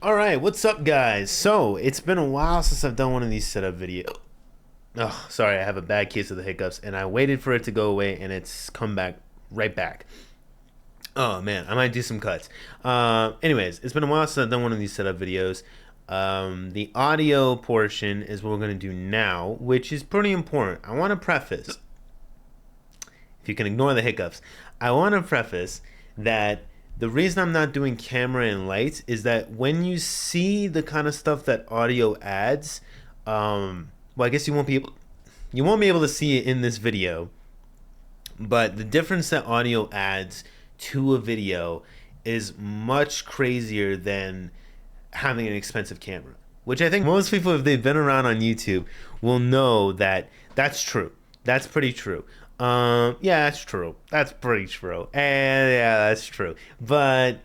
All right, what's up, guys? So it's been a while since I've done one of these setup videos. Oh, sorry, I have a bad case of the hiccups, and I waited for it to go away, and it's come back right back. Oh man, I might do some cuts. Anyways, it's been a while since I've done one of these setup videos. The audio portion is what we're gonna do now, which is pretty important. I want to preface, if you can ignore the hiccups, I want to preface that the reason I'm not doing camera and lights is that when you see the kind of stuff that audio adds, well, I guess you won't be able to see it in this video, but the difference that audio adds to a video is much crazier than having an expensive camera. Which I think most people, if they've been around on YouTube, will know that that's true. That's pretty true. Yeah, that's true. That's pretty true. And yeah, that's true. But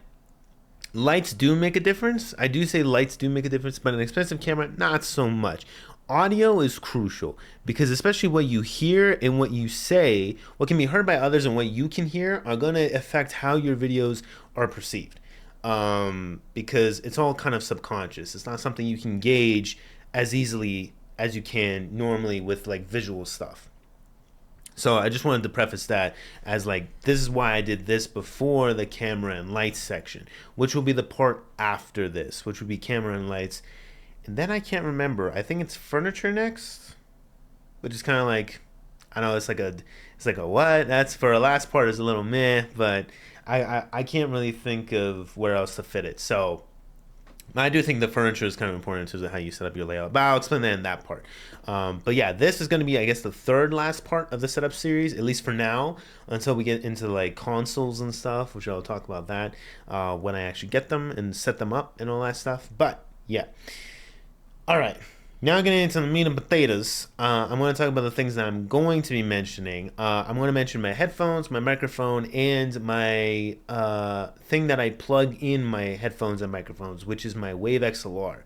lights do make a difference. I do say lights do make a difference, but an expensive camera, not so much. Audio is crucial because especially what you hear and what you say, what can be heard by others and what you can hear are going to affect how your videos are perceived. Because it's all kind of subconscious. It's not something you can gauge as easily as you can normally with like visual stuff. So I just wanted to preface that as like, this is why I did this before the camera and lights section, which will be the part after this, which would be camera and lights. And then I can't remember. I think it's furniture next, which is kind of like, I know it's like a what? That's for a last part is a little meh, but I can't really think of where else to fit it. So I do think the furniture is kind of important in terms of how you set up your layout, but I'll explain that in that part. But yeah, this is going to be, I guess, the third last part of the setup series, at least for now, until we get into like consoles and stuff, which I'll talk about that when I actually get them and set them up and all that stuff. But yeah. All right. Now getting into the meat and potatoes, I'm going to talk about the things that I'm going to be mentioning. I'm going to mention my headphones, my microphone, and my thing that I plug in my headphones and microphones, which is my Wave XLR,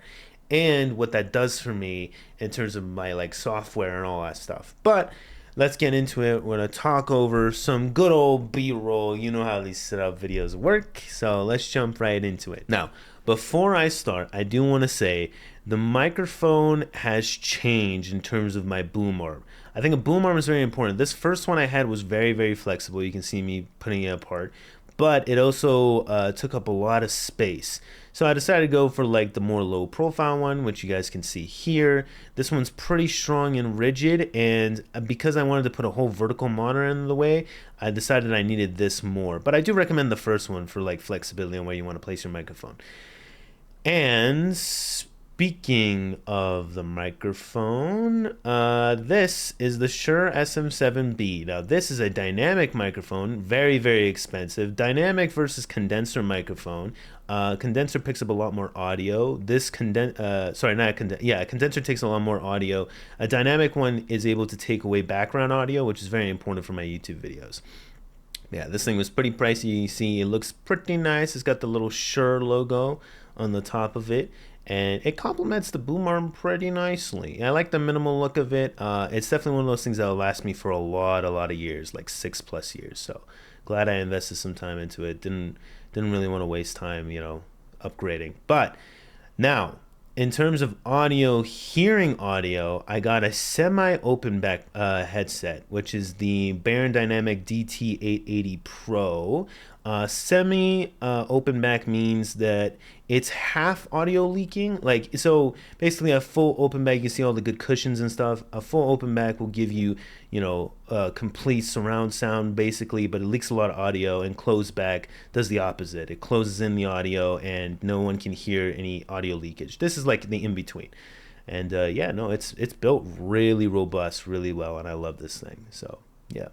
and what that does for me in terms of my like software and all that stuff. But let's get into it. We're going to talk over some good old B-roll. You know how these setup videos work, so let's jump right into it. Now, before I start, I do want to say the microphone has changed in terms of my boom arm. I think a boom arm is very important. This first one I had was very, very flexible. You can see me putting it apart, but it also took up a lot of space. So I decided to go for like the more low profile one, which you guys can see here. This one's pretty strong and rigid, and because I wanted to put a whole vertical monitor in the way, I decided I needed this more. But I do recommend the first one for like flexibility on where you want to place your microphone. And speaking of the microphone, this is the Shure SM7B. Now, this is a dynamic microphone, very, very expensive. Dynamic versus condenser microphone. Condenser picks up a lot more audio. Condenser takes a lot more audio. A dynamic one is able to take away background audio, which is very important for my YouTube videos. Yeah, this thing was pretty pricey. You see, it looks pretty nice. It's got the little Shure logo on the top of it, and it complements the boom arm pretty nicely. I like the minimal look of it. It's definitely one of those things that will last me for a lot of years, like 6+ years. So glad I invested some time into it. Didn't really want to waste time, upgrading. But now, in terms of audio, hearing audio, I got a semi-open back headset, which is the Beyerdynamic DT880 Pro. Semi open back means that it's half audio leaking. Like, so basically a full open back, you see all the good cushions and stuff. A full open back will give you, complete surround sound basically, but it leaks a lot of audio, and closed back does the opposite. It closes in the audio and no one can hear any audio leakage. This is like the in-between. And it's built really robust, really well, and I love this thing. So yeah.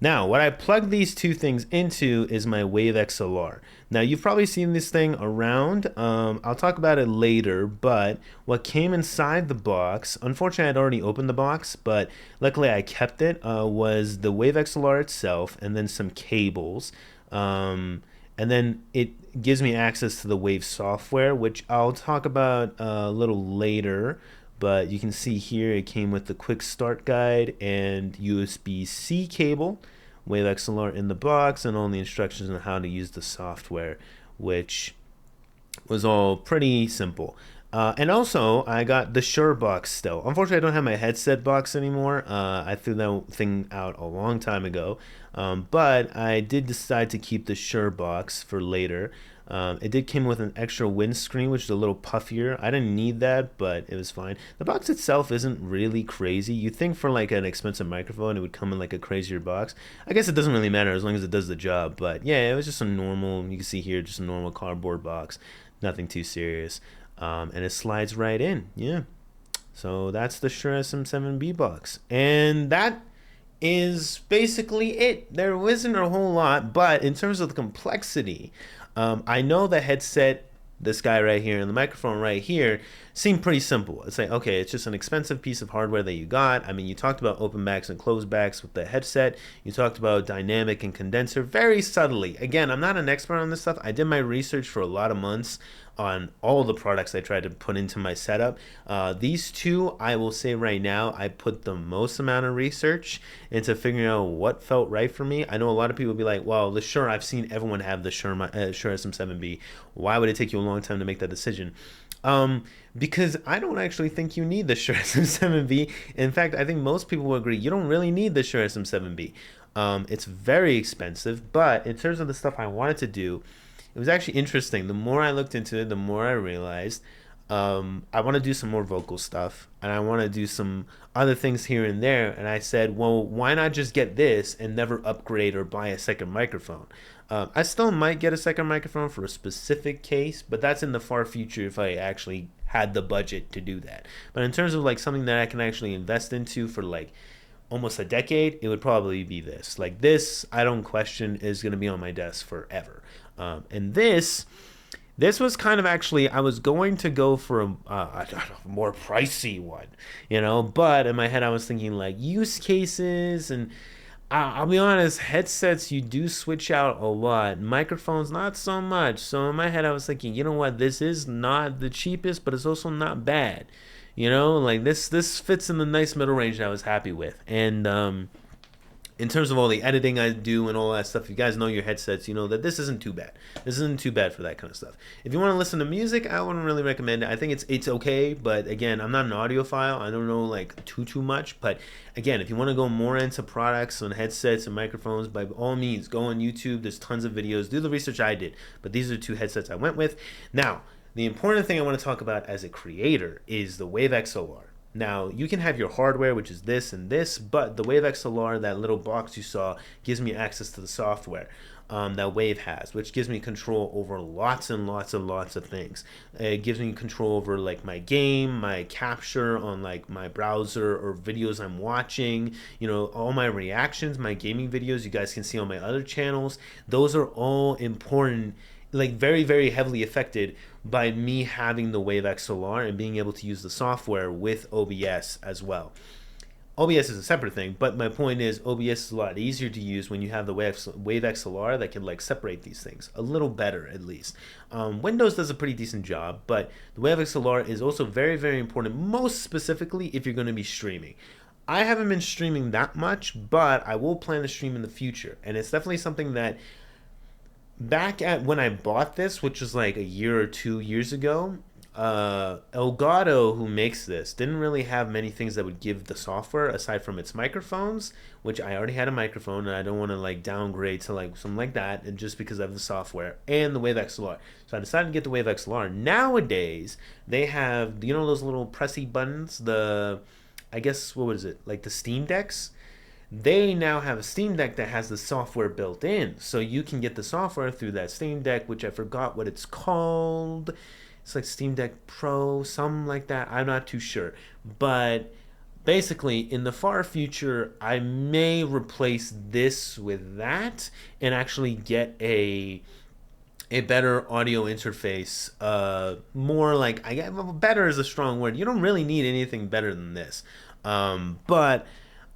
Now, what I plug these two things into is my Wave XLR. Now, you've probably seen this thing around. I'll talk about it later, but what came inside the box, unfortunately, I'd already opened the box, but luckily I kept it, was the Wave XLR itself and then some cables. And then it gives me access to the Wave software, which I'll talk about a little later. But you can see here it came with the quick start guide and USB-C cable, Wave XLR in the box, and all the instructions on how to use the software, which was all pretty simple. And also, I got the Shure box still. Unfortunately, I don't have my headset box anymore. I threw that thing out a long time ago. But I did decide to keep the Shure box for later. It did come with an extra windscreen, which is a little puffier. I didn't need that, but it was fine. The box itself isn't really crazy. You'd think for like an expensive microphone, it would come in like a crazier box. I guess it doesn't really matter as long as it does the job. But yeah, it was just a normal, you can see here, just a normal cardboard box. Nothing too serious. And it slides right in. Yeah. So that's the Shure SM7B box. And that is basically it. There wasn't a whole lot, but in terms of the complexity, I know the headset, this guy right here, and the microphone right here seem pretty simple. It's like, okay, it's just an expensive piece of hardware that you got. I mean, you talked about open backs and closed backs with the headset. You talked about dynamic and condenser very subtly. Again, I'm not an expert on this stuff. I did my research for a lot of months on all the products I tried to put into my setup. These two, I will say right now, I put the most amount of research into figuring out what felt right for me. I know a lot of people will be like, well, the Shure, I've seen everyone have the Shure SM7B. Why would it take you a long time to make that decision? Because I don't actually think you need the Shure SM7B. In fact, I think most people will agree you don't really need the Shure SM7B. It's very expensive, but in terms of the stuff I wanted to do, it was actually interesting. The more I looked into it, the more I realized I want to do some more vocal stuff, and I want to do some other things here and there. And I said, well, why not just get this and never upgrade or buy a second microphone? I still might get a second microphone for a specific case, but that's in the far future if I actually had the budget to do that. But in terms of like something that I can actually invest into for like almost a decade, it would probably be this. Like this, I don't question, is going to be on my desk forever. And this was kind of actually, I was going to go for a more pricey one, you know, but in my head I was thinking like use cases, and I'll be honest, headsets you do switch out a lot, microphones not so much. So in my head I was thinking, you know what, this is not the cheapest, but it's also not bad, you know, like this fits in the nice middle range that I was happy with. And in terms of all the editing I do and all that stuff, you guys know your headsets, you know that this isn't too bad. This isn't too bad for that kind of stuff. If you want to listen to music, I wouldn't really recommend it. I think it's okay, but again, I'm not an audiophile. I don't know like too much. But again, if you want to go more into products and headsets and microphones, by all means, go on YouTube. There's tons of videos. Do the research I did. But these are two headsets I went with. Now, the important thing I want to talk about as a creator is the Wave XLR. Now, you can have your hardware, which is this and this, but the Wave XLR, that little box you saw, gives me access to the software that Wave has, which gives me control over lots and lots and lots of things. It gives me control over like my game, my capture on like my browser or videos I'm watching, you know, all my reactions, my gaming videos you guys can see on my other channels. Those are all important, like very, very heavily affected by me having the Wave XLR and being able to use the software with OBS as well. OBS is a separate thing, but my point is OBS is a lot easier to use when you have the Wave XLR that can like separate these things a little better at least. Windows does a pretty decent job, but the Wave XLR is also very, very important, most specifically if you're going to be streaming. I haven't been streaming that much, but I will plan to stream in the future, and it's definitely something that back at when I bought this, which was like a year or 2 years ago, Elgato, who makes this, didn't really have many things that would give the software aside from its microphones, which I already had a microphone and I don't want to like downgrade to like something like that, and just because I have the software and the Wave XLR. So I decided to get the Wave XLR. Nowadays, they have, you know, those little pressy buttons, I guess, what was it, like the Steam Decks? They now have a Steam Deck that has the software built in. So you can get the software through that Steam Deck, which I forgot what it's called. It's like Steam Deck Pro, something like that. I'm not too sure. But basically, in the far future, I may replace this with that and actually get a better audio interface. More like, better is a strong word. You don't really need anything better than this. But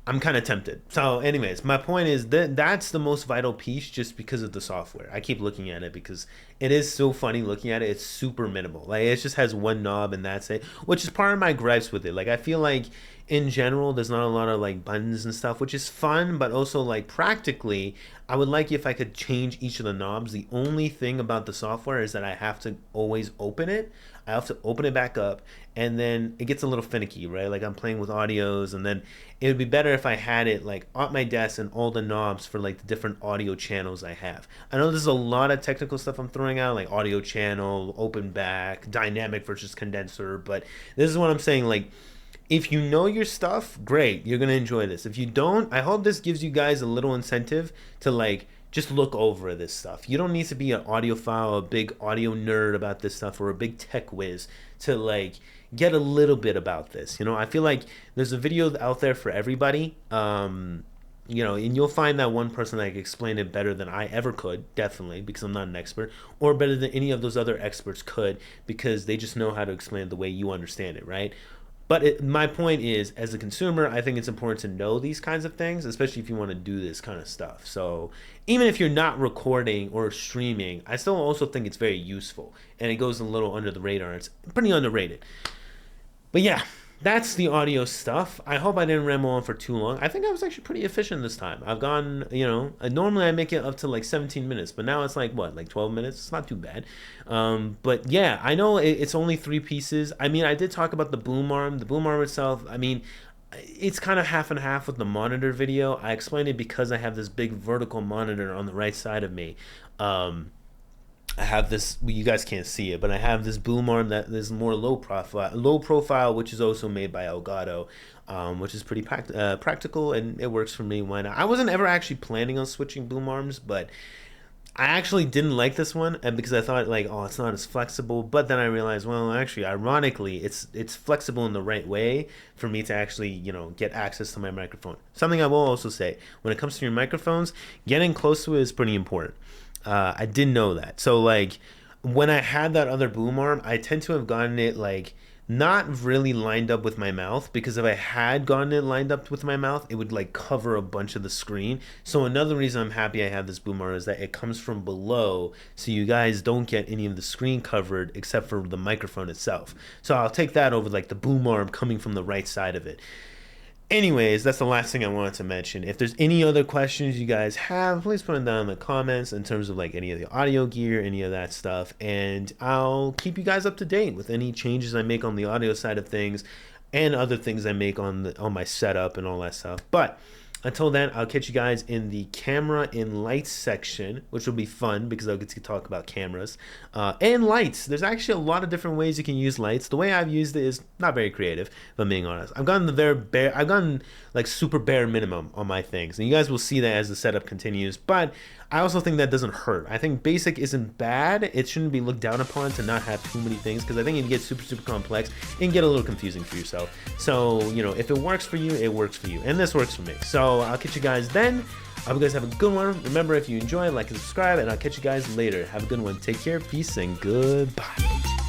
I'm kind of tempted. So anyways, my point is that that's the most vital piece just because of the software. I keep looking at it because it is so funny looking at it. It's super minimal. Like it just has one knob and that's it, which is part of my gripes with it. Like I feel like in general, there's not a lot of like buttons and stuff, which is fun, but also like practically, I would like if I could change each of the knobs. The only thing about the software is that I have to always open it. I have to open it back up, and then it gets a little finicky, right? Like I'm playing with audios, and then it would be better if I had it like at my desk and all the knobs for like the different audio channels I have. I know there's a lot of technical stuff I'm throwing out, like audio channel, open back, dynamic versus condenser, but this is what I'm saying, like, if you know your stuff, great, you're gonna enjoy this. If you don't, I hope this gives you guys a little incentive to like just look over this stuff. You don't need to be an audiophile, a big audio nerd about this stuff, or a big tech whiz to like get a little bit about this. You know, I feel like there's a video out there for everybody. You know, and you'll find that one person that can explain it better than I ever could, definitely, because I'm not an expert, or better than any of those other experts could, because they just know how to explain it the way you understand it, right? But my point is, as a consumer, I think it's important to know these kinds of things, especially if you want to do this kind of stuff. So even if you're not recording or streaming, I still also think it's very useful, and it goes a little under the radar. It's pretty underrated. But yeah, that's the audio stuff. I hope I didn't ramble on for too long. I think I was actually pretty efficient this time. I've gone, you know, normally I make it up to like 17 minutes, but now it's like, what, like 12 minutes? It's not too bad. But yeah, I know it's only 3 pieces. I mean, I did talk about the boom arm. The boom arm itself, I mean, it's kind of half and half with the monitor video. I explained it because I have this big vertical monitor on the right side of me. I have this, well, you guys can't see it, but I have this boom arm that is more low profile, which is also made by Elgato, which is pretty practical, and it works for me. When I wasn't ever actually planning on switching boom arms, but I actually didn't like this one, and because I thought like, oh, it's not as flexible. But then I realized, well, actually, ironically, it's flexible in the right way for me to actually, you know, get access to my microphone. Something I will also say, when it comes to your microphones, getting close to it is pretty important. I didn't know that. So like when I had that other boom arm, I tend to have gotten it like not really lined up with my mouth, because if I had gotten it lined up with my mouth, it would like cover a bunch of the screen. So another reason I'm happy I have this boom arm is that it comes from below, so you guys don't get any of the screen covered except for the microphone itself. So I'll take that over like the boom arm coming from the right side of it. Anyways, that's the last thing I wanted to mention. If there's any other questions you guys have, please put them down in the comments in terms of like any of the audio gear, any of that stuff, and I'll keep you guys up to date with any changes I make on the audio side of things and other things I make on my setup and all that stuff. But until then, I'll catch you guys in the camera and lights section, which will be fun because I'll get to talk about cameras and lights. There's actually a lot of different ways you can use lights. The way I've used it is not very creative, if I'm being honest. I've gotten like super bare minimum on my things, and you guys will see that as the setup continues. But I also think that doesn't hurt. I think basic isn't bad. It shouldn't be looked down upon to not have too many things, because I think if you get super complex, it can get a little confusing for yourself. So, you know, if it works for you, it works for you, and this works for me. So I'll catch you guys then. I hope you guys have a good one. Remember, if you enjoy, like and subscribe, and I'll catch you guys later. Have a good one. Take care, peace, and goodbye.